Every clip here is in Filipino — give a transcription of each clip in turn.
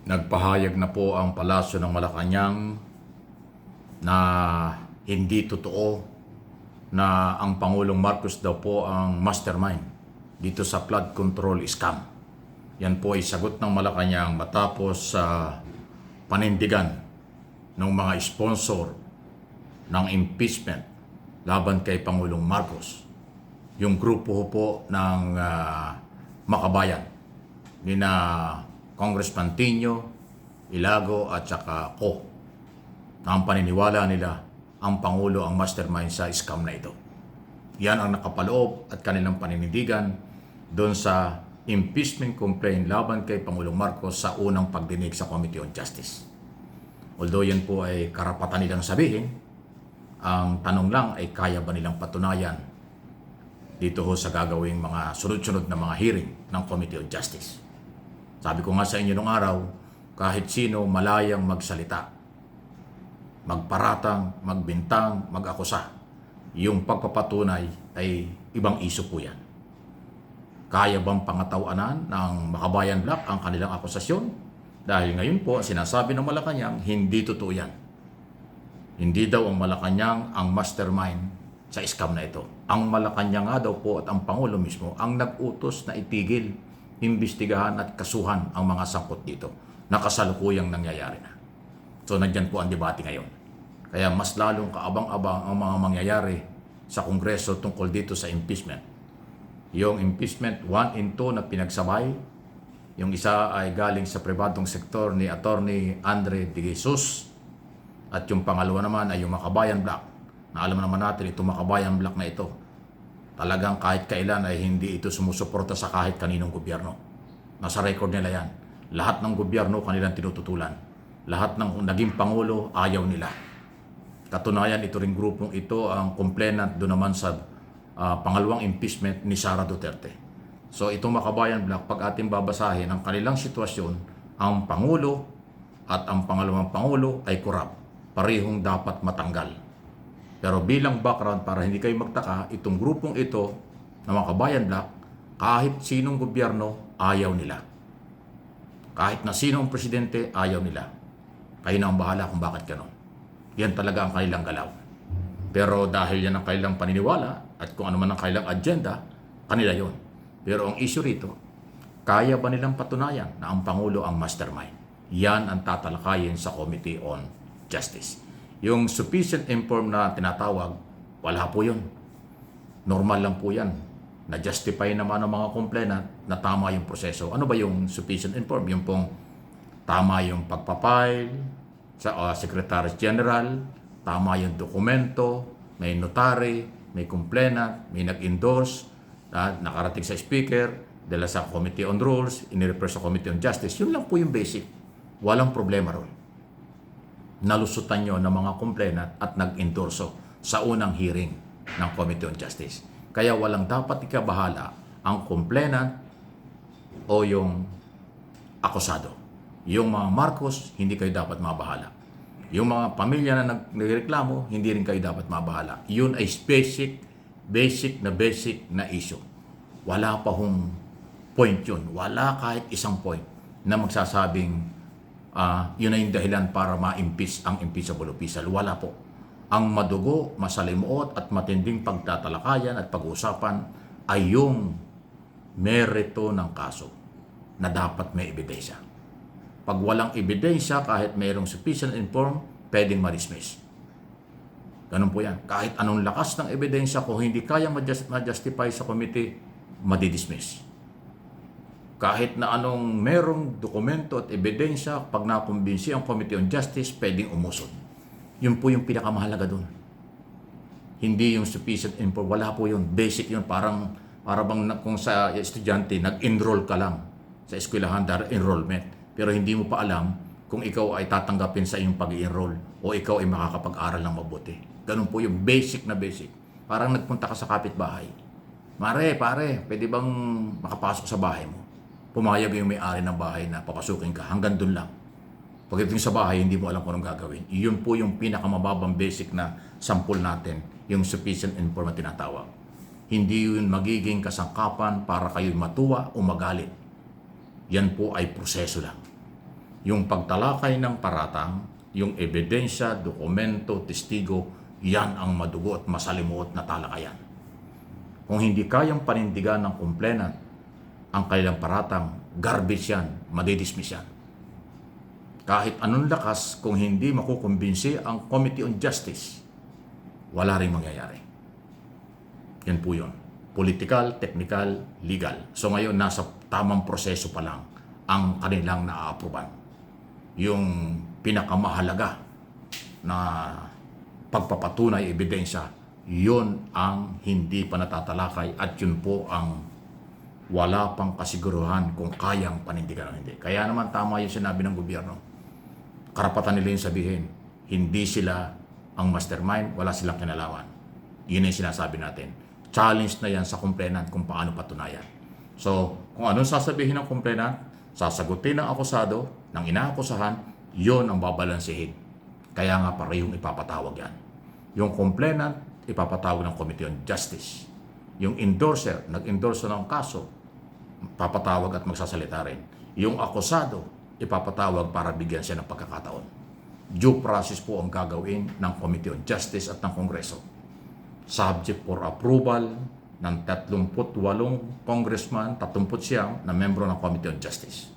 Nagpahayag na po ang Palasyo ng Malacanang na hindi totoo na ang Pangulong Marcos daw po ang mastermind dito sa flood control scam. Yan po ay sagot ng Malacanang matapos sa panindigan ng mga sponsor ng impeachment laban kay Pangulong Marcos. Yung grupo po ng Makabayan ni na Congressman Tino, Ilago at saka Ko, na ang paniniwala nila ang Pangulo ang mastermind sa scam na ito. Yan ang nakapaloob at kanilang paninindigan doon sa impeachment complaint laban kay Pangulong Marcos sa unang pagdinig sa Committee on Justice. Although yan po ay karapatan nilang sabihin, ang tanong lang ay kaya ba nilang patunayan dito ho sa gagawing mga sunod-sunod na mga hearing ng Committee on Justice. Sabi ko nga sa inyo nung araw, kahit sino malayang magsalita, magparatang, magbintang, mag-akusa, yung pagpapatunay ay ibang iso po yan. Kaya bang pangatawanan ng Makabayan Black ang kanilang akusasyon? Dahil ngayon po, sinasabi ng Malacanang, hindi totoo yan. Hindi daw ang Malacanang ang mastermind sa scam na ito. Ang Malacanang nga daw po at ang Pangulo mismo ang nag-utos na itigil, imbestigahan at kasuhan ang mga sangkot dito na kasalukuyang nangyayari na. So nandyan po ang debate ngayon. Kaya mas lalong kaabang-abang ang mga mangyayari sa Kongreso tungkol dito sa impeachment. Yung impeachment 1 and 2 na pinagsabay, yung isa ay galing sa pribadong sektor ni Attorney Andre De Jesus at yung pangalawa naman ay yung Makabayan Black. Na alam naman natin itong Makabayan Black na ito, talagang kahit kailan ay hindi ito sumusuporta sa kahit kaninong gobyerno. Nasa record nila yan. Lahat ng gobyerno kanilang tinututulan. Lahat ng naging pangulo ayaw nila. Katunayan, ito ring grupong ito ang complainant doon naman sa pangalawang impeachment ni Sara Duterte. So itong Makabayan Black, pag ating babasahin ang kanilang sitwasyon, ang pangulo at ang pangalawang pangulo ay korap. Parehong dapat matanggal. Pero bilang background, para hindi kayo magtaka, itong grupong ito na Makabayan Black, kahit sinong gobyerno, ayaw nila. Kahit na sinong presidente, ayaw nila. Kayo na ang bahala kung bakit gano'n. Yan talaga ang kanilang galaw. Pero dahil yan ang kanilang paniniwala at kung ano man ang kanilang agenda, kanila yon. Pero ang issue rito, kaya ba nilang patunayan na ang Pangulo ang mastermind? Yan ang tatalakayin sa Committee on Justice. Yung sufficient informed na tinatawag, wala po yun. Normal lang po yan. Na-justify naman ng mga complainant na tama yung proseso. Ano ba yung sufficient informed? Yung pong tama yung pagpapile sa Secretary General, tama yung dokumento, may notary, may complainant, may nag-endorse, nakarating sa speaker, dala sa Committee on Rules, inirefer sa Committee on Justice. Yun lang po yung basic. Walang problema ron. Nalusutan nyo ng mga complainant at nag-endorso sa unang hearing ng Committee on Justice. Kaya walang dapat ikabahala ang complainant o yung akusado. Yung mga Marcos, hindi kayo dapat mabahala. Yung mga pamilya na nagreklamo, hindi rin kayo dapat mabahala. Yun ay basic na issue. Wala pa hong point yun. Wala kahit isang point na magsasabing yun ay yung dahilan para ma-impeach ang impeachable official. Wala po. Ang madugo, masalimuot at matinding pagtatalakayan at pag-uusapan ay yung merito ng kaso na dapat may ebidensya. Pag walang ebidensya, kahit mayroong sufficient informed, pwedeng ma-dismiss. Ganun po yan. Kahit anong lakas ng ebidensya, kung hindi kaya ma-justify sa committee, madidismiss. Kahit na anong merong dokumento at ebidensya, pag nakumbinsi ang Committee on Justice, pwedeng umusod. Yun po yung pinakamahalaga doon. Hindi yung sufficient info, wala po yun. Basic yun, parang bang kung sa estudyante, nag-enroll ka lang sa eskwelahan dahil enrollment. Pero hindi mo pa alam kung ikaw ay tatanggapin sa iyong pag-i-enroll o ikaw ay makakapag-aral ng mabuti. Ganun po yung basic na basic. Parang nagpunta ka sa kapitbahay. Pare, pwede bang makapasok sa bahay mo? Pumayag yung may-ari ng bahay na papasukin ka, hanggang dun lang. Pagdating sa bahay, hindi mo alam kung anong gagawin. Iyon po yung pinakamababang basic na sample natin, yung sufficient informed na tinatawag. Hindi yun magiging kasangkapan para kayo matuwa o magalit. Yan po ay proseso lang. Yung pagtalakay ng paratang, yung ebidensya, dokumento, testigo, yan ang madugo at masalimuot na talakayan. Kung hindi kayang panindigan ng complainant ang kanilang paratang, garbage yan, madidismiss yan. Kahit anong lakas, kung hindi makukumbinsi ang Committee on Justice, wala rin mangyayari. Yan po yun. Political, technical, legal. So ngayon, nasa tamang proseso pa lang ang kanilang naaaproban. Yung pinakamahalaga na pagpapatunay, ebidensya, yun ang hindi pa natatalakay at yun po ang wala pang kasiguruhan kung kayang panindigan o hindi. Kaya naman tama yung sinabi ng gobyerno. Karapatan nila yung sabihin, hindi sila ang mastermind, wala silang kinalaman. Yun yung sinasabi natin. Challenge na yan sa complainant kung paano patunayan. So, kung anong sasabihin ng complainant, sasagutin ng akusado, ng inaakusahan, yon ang babalansehin. Kaya nga parehong ipapatawag yan. Yung complainant, ipapatawag ng Committee on Justice. Yung endorser, nag-endorse ng kaso, papatawag at magsasalita rin. Yung akusado, ipapatawag para bigyan siya ng pagkakataon. Due process po ang gagawin ng Committee on Justice at ng Kongreso. Subject for approval ng 38 congressman, 30 na membro ng Committee on Justice.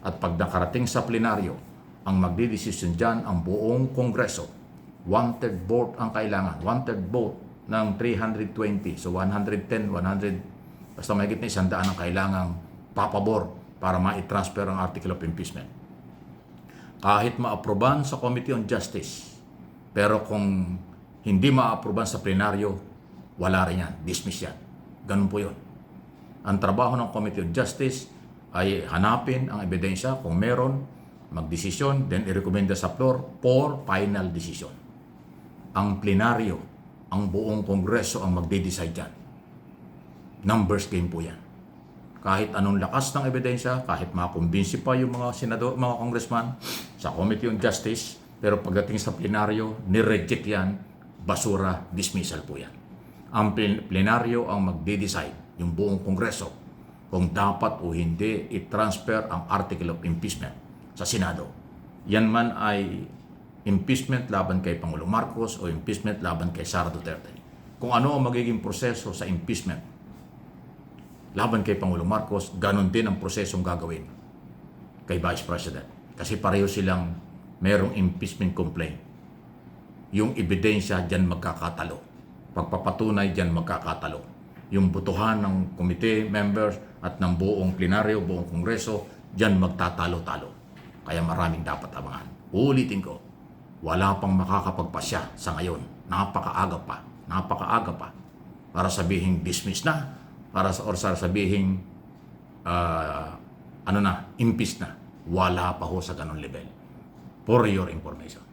At pag nakarating sa plenaryo, ang magdidesisyon dyan ang buong Kongreso. 1/3 vote ang kailangan. 1/3 vote ng 320. So 110, 100, basta mahigit na 100 ang kailangang papabor para ma-transfer ang Article of Impeachment. Kahit ma-aproban sa Committee on Justice, pero kung hindi ma-aproban sa plenaryo, wala rin yan. Dismiss yan. Ganun po yun. Ang trabaho ng Committee on Justice ay hanapin ang ebidensya. Kung meron, magdesisyon, then i-recommenda sa floor for final decision. Ang plenaryo, ang buong kongreso ang magde-decide dyan. Numbers game po yan. Kahit anong lakas ng ebidensya, kahit makumbinsi pa yung mga senador, mga congressman sa Committee on Justice, pero pagdating sa plenaryo, nireject yan, basura, dismissal po yan. Ang plenaryo ang magde-decide, yung buong kongreso, kung dapat o hindi i-transfer ang Article of Impeachment sa Senado. Yan man ay impeachment laban kay Pangulong Marcos o impeachment laban kay Sara Duterte. Kung ano ang magiging proseso sa impeachment laban kay Pangulong Marcos, ganun din ang prosesong gagawin kay Vice President. Kasi pareho silang merong impeachment complaint. Yung ebidensya dyan magkakatalo. Pagpapatunay dyan magkakatalo. Yung butuhan ng committee members at ng buong plenaryo, buong kongreso, dyan magtatalo-talo. Kaya maraming dapat abangan. Uulitin ko, wala pang makakapagpasya sa ngayon. Napakaaga pa. Para sabihin dismiss na, para sabihin impeach na. Wala pa ho sa ganun level. For your information.